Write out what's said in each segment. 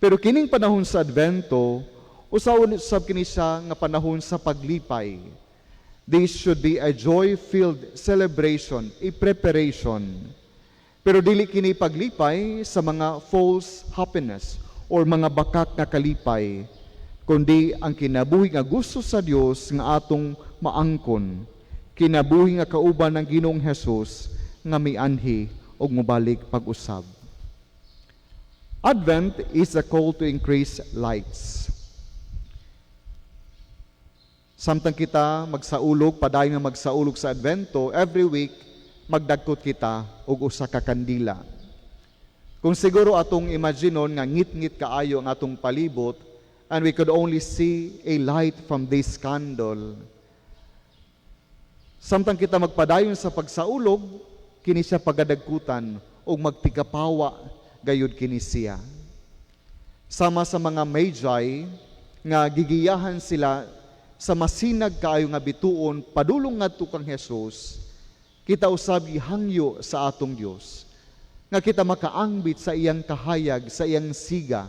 Pero kining panahon sa Advento, usab kini siya nga panahon sa paglipay. This should be a joy-filled celebration, a preparation. Pero dili kini paglipay sa mga false happiness or mga bakak nga kalipay, kundi ang kinabuhi nga gusto sa Dios nga atong maangkon, kinabuhi nga kauban ng Ginoong Hesus nga mianhi og mobalik pag-usab. Advent is a call to increase lights. Samtang kita magsaulog, padayon nga magsaulog sa Advento, every week magdagkot kita og usa ka kandila. Kung siguro atong imaginon nga ngit-ngit kaayo ang atong palibot and we could only see a light from this candle. Samtang kita magpadayon sa pagsaulog, kini siya pagadagkutan o magtikapawa gayud kini siya. Sama sa mga Magi nga gigiyahan sila sa masinag kaayo nga bituon padulong ngadto kang Hesus, kita usab gihangyo sa atong Dios nga kita makaangbit sa iyang kahayag, sa iyang siga,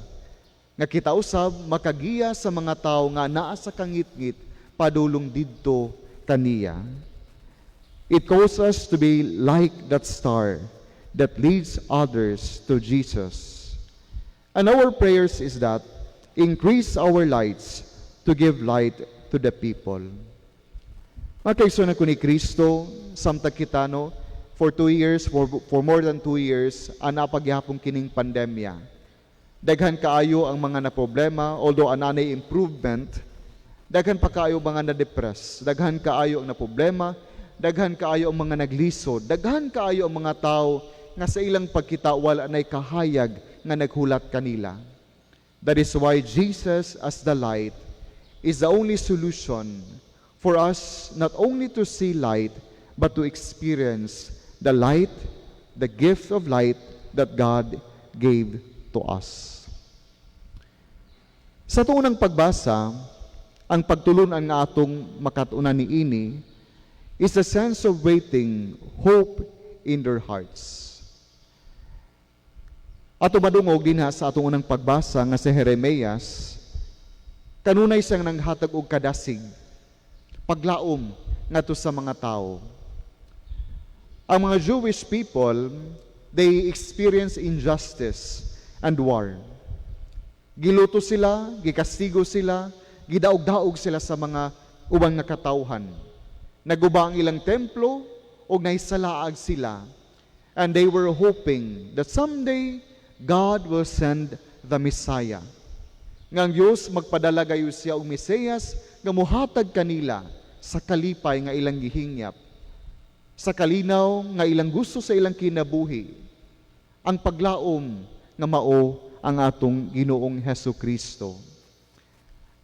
nga kita usab makagiya sa mga tawo nga naa sa kangit-ngit padulong didto kaniya. It calls us to be like that star that leads others to Jesus. And our prayers is that increase our lights to give light to the people. Makaigsunan ko ni Kristo, samtang kita for 2 years, for more than 2 years, napagyapong kining pandemya. Daghan kaayo ang mga na problema, although ananay improvement, daghan pa kaayo mga na-depress, daghan kaayo ang na problema, daghan kaayo ang mga naglisod, daghan kaayo ang mga tao nga sa ilang pagkita wala nay kahayag nga naghulat kanila. That is why Jesus as the light is the only solution for us not only to see light but to experience the light, the gift of light that God gave to us. Sa tunang pagbasa, ang pagtulunan nga atong makatuna ni ini is a sense of waiting, hope in their hearts. Ato madungog din sa atong unang pagbasa nga si Jeremias, kanunay siyang nanghatag og kadasig, paglaom ngadto sa mga tao. Ang mga Jewish people, they experience injustice and war. Giluto sila, gikastigo sila, gidaog-daog sila sa mga ubang nga katawhan. Naguba ang ilang templo o naisalaag sila. And they were hoping that someday God will send the Messiah. Ngang Diyos magpadala gayo siya og Mesiyas nga mohatag kanila sa kalipay nga ilang gihingyap, sa kalinaw nga ilang gusto sa ilang kinabuhi, ang paglaom nga mao ang atong Ginoong Hesukristo.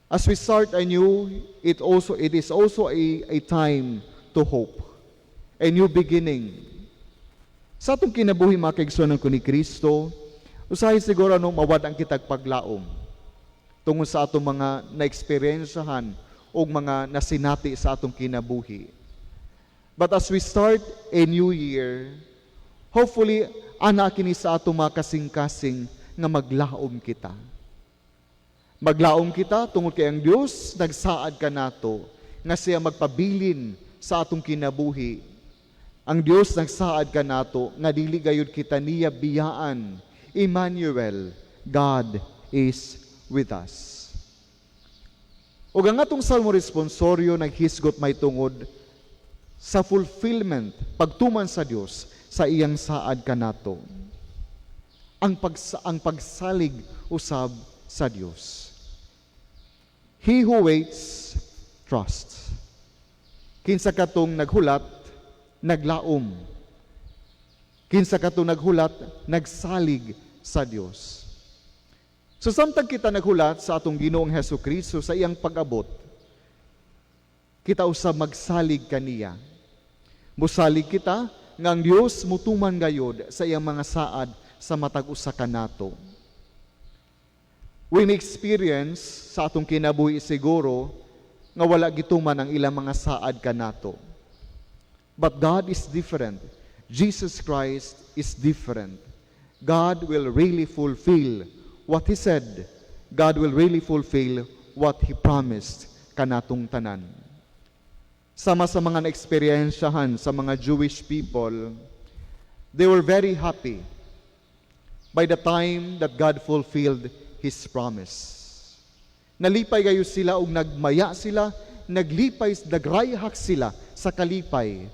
As we start anew, it is also a time to hope, a new beginning. Sa atong kinabuhi mga kaigsunan ko ni Kristo, usahay siguro mawad ang kitag paglaom tungod sa atong mga na-experiensyahan o mga nasinati sa atong kinabuhi. But as we start a new year, hopefully, ana kini sa atong mga kasing-kasing nga maglaom kita. Maglaom kita tungod kay ang Dios nagsaad ka nato nga siya magpabilin sa atong kinabuhi. Ang Dios nagsaad ka nato nga dili gayud kita niya biyaan. Emmanuel, God is with us. O ang atong salmo responsoryo naghisgot may tungod sa fulfillment, pagtuman sa Dios sa iyang saad kanato. Ang pagsalig usab sa Dios. He who waits trusts. Kinsa katong naghulat, naglaom. Kinsa katong naghulat, nagsalig sa Dios. So samtang kita naghulat sa atong Ginoong Hesukristo sa iyang pag-abot, kita usab magsalig kaniya. Musalig kita nga ang Dios mutuman gayod sa iyang mga saad sa matag usa kanato. We may experience sa atong kinabuhi siguro nga wala gituman ang ilang mga saad kanato. But God is different. Jesus Christ is different. God will really fulfill what He said. God will really fulfill what He promised kanatong tanan. Sama sa mga na-eksperyensyahan sa mga Jewish people, they were very happy by the time that God fulfilled His promise. Nalipay gayo sila ug nagmaya sila, nagrayhak sila sa kalipay.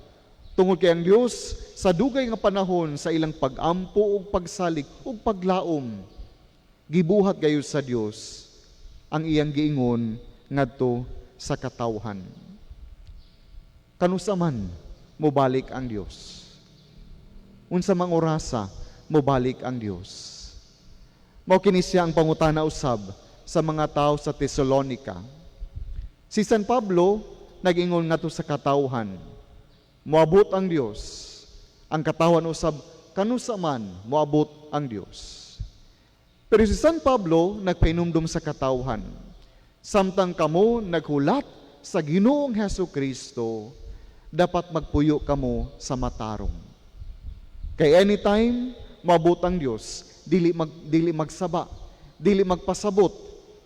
Tungod kay ang Dios sa dugay nga panahon sa ilang pagampo ug pagsalig ug paglaom, gibuhat gayo sa Dios ang iyang giingon ngadto sa katawhan. Kanusa man mobalik ang Dios. Unsa mang orasa mobalik ang Dios. Mao kini siya ang pangutana usab sa mga tao sa Tesalonica. Si San Pablo nag-ingon ngadto sa katawhan, moabot ang Dios. Ang katawhan usab kanusa man moabot ang Dios. Pero si San Pablo nagpainumdum sa katawhan, samtang kamo naghulat sa Ginoong Hesukristo, dapat magpuyo kamo sa matarong. Kay anytime moabot ang Dios, dili magsaba, dili magpasabot,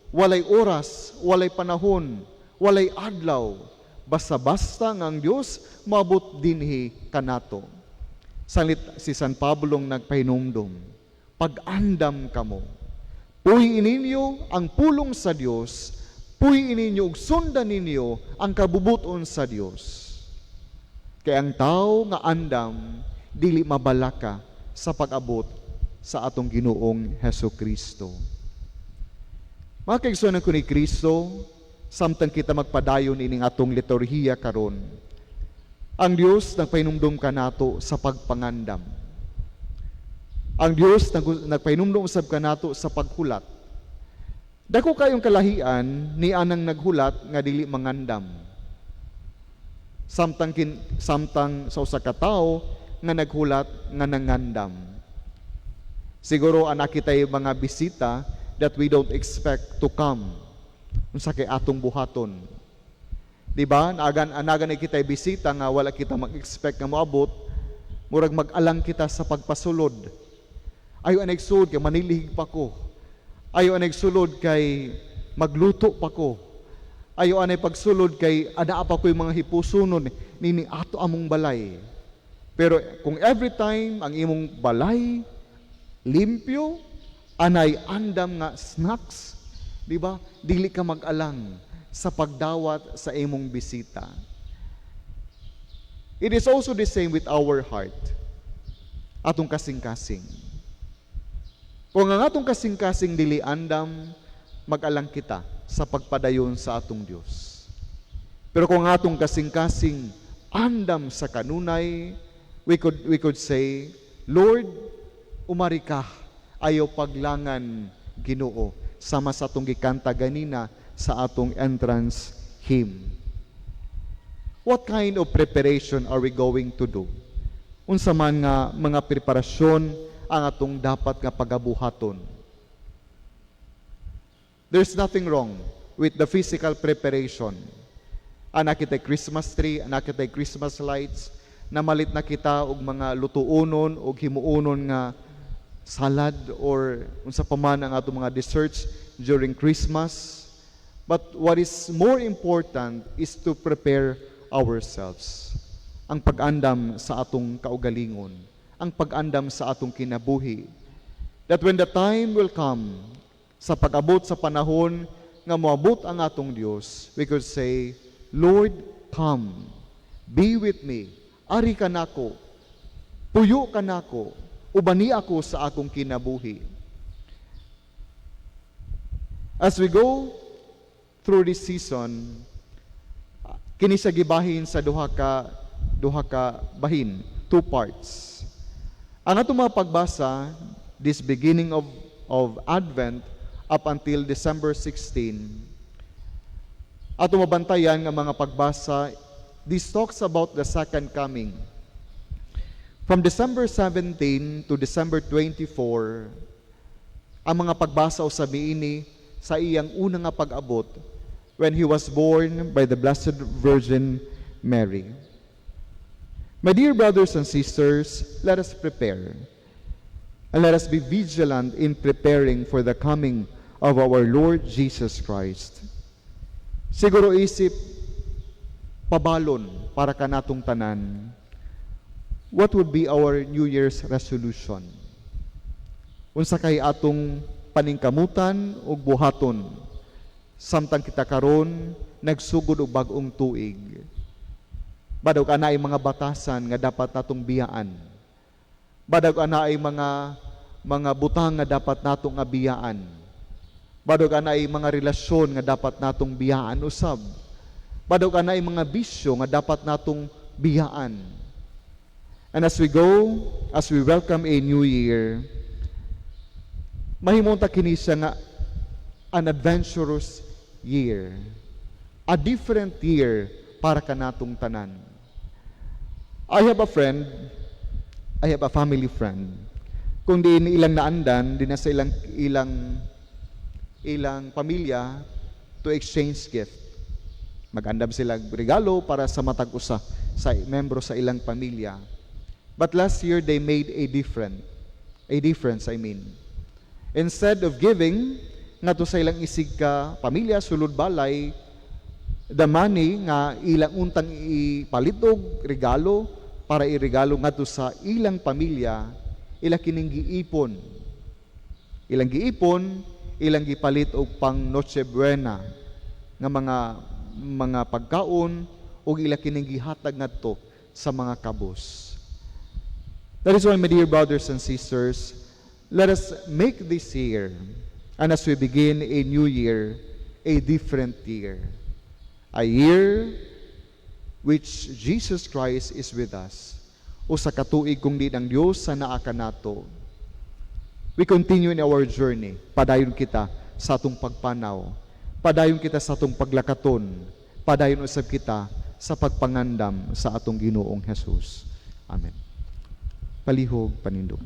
walay oras, walay panahon, walay adlaw, basta-basta nga ang Dios moabot dinhi kanato. Salit si San Pablong nagpahinumdom, pag-andam kamo. Puhiin ninyo ang pulong sa Dios, puhiin ninyo ug sundan ninyo ang kabubuton sa Dios. Kaya ang tao nga andam, dili mabalaka sa pag-abot sa atong Ginoong Hesukristo. Mga kaigsuonan ko ni Kristo, samtang kita magpadayon ining atong liturhiya karon, ang Dios nagpahinumdom kanato sa pagpangandam. Ang Dios nagpahinumdom usab kanato sa paghulat. Dako kayong kalahian ni anang naghulat nga dili mangandam. Samtang sa usa ka tawo nga naghulat nga nangandam. Siguro anak kitay mga bisita that we don't expect to come unsa kay atong buhaton. Di ba? Anagan kitay bisita nga wala kita mag-expect nga moabot, murag mag-alang kita sa pagpasulod. Ayo anay sulod kay manilihig pa ko. Ayo anay sulod kay magluto pa ko. Ayo anay pagsulod kay ada pa ko'y mga hipusunon nini ato among balay. Pero kung every time ang imong balay limpyo, anay andam nga snacks, di ba? Dili ka mag-alang sa pagdawat sa imong bisita. It is also the same with our heart. Atong kasing-kasing. Kung ang atong kasing-kasing dili andam, mag-alang kita sa pagpadayon sa atong Dios. Pero kung atong kasing-kasing andam sa kanunay, we could say, Lord, umari ka, ayaw paglangan Ginoo, sama sa atong gikanta ganina sa atong entrance hymn. What kind of preparation are we going to do? Unsa man nga mga preparasyon ang atong dapat nga pagabuhaton? There's nothing wrong with the physical preparation. Anak kita'y Christmas tree, anak kita'y Christmas lights, namalit na kita og mga lutuonon og himuonon nga salad or unsa pa man ang atong mga desserts during Christmas. But what is more important is to prepare ourselves. Ang pag-andam sa atong kaugalingon, ang pag-andam sa atong kinabuhi. That when the time will come, sa pag-abot sa panahon nga moabot ang atong Dios, we could say, Lord, come, be with me, ari ka nako, puyo ka nako, ubani ako sa akong kinabuhi. As we go through this season, kini sa gibahin sa duha ka bahin, 2 parts. Ang atong mga pagbasa, this beginning of Advent, up until December 16. Ato mabantayan nga mga pagbasa, this talks about the second coming. From December 17 to December 24, ang mga pagbasa o sabiini sa iyang unang nga pag-abot when He was born by the Blessed Virgin Mary. My dear brothers and sisters, let us prepare. And let us be vigilant in preparing for the coming of our Lord Jesus Christ. Siguro isip, pabalon para kanatong tanan, what would be our New Year's resolution? Unsa kay atong paningkamutan ug buhaton samtang kita karon nagsugod og bag-ong tuig. Badog ana ay mga batasan nga dapat natong biyaan. Badog ana ay mga butang nga dapat natong abiyaan. Badog ana ay mga relasyon nga dapat natong biyaan usab. Badog ana ay mga bisyo nga dapat natong biyaan. And as we go, as we welcome a new year, mahimong ta kini siya nga an adventurous year. A different year para kanatong tanan. I have a friend, I have a family friend. Kung di ilang naandan, di na sa ilang pamilya to exchange gift. Mag-andam sila regalo para sa matag usa sa membro sa ilang pamilya. But last year they made a difference. Instead of giving ngadto sa ilang isig ka pamilya sulod balay, the money nga ilang untang ipalit og regalo para iregalo ngadto sa ilang pamilya, ilang kining giipon. Ilang giipon, ilang gipalit og pang Noche Buena nga mga pagkaon ug ilang kining gihatag ngadto sa mga kabos. That is why, my dear brothers and sisters, let us make this year, and as we begin a new year, a different year. A year which Jesus Christ is with us. O sa katuig kung di ng Diyos sa naa kanato. We continue in our journey. Padayon kita sa atong pagpanaw. Padayon kita sa atong paglakaton. Padayon usab kita sa pagpangandam sa atong Ginoong Jesus. Amen. Palihog, panindog.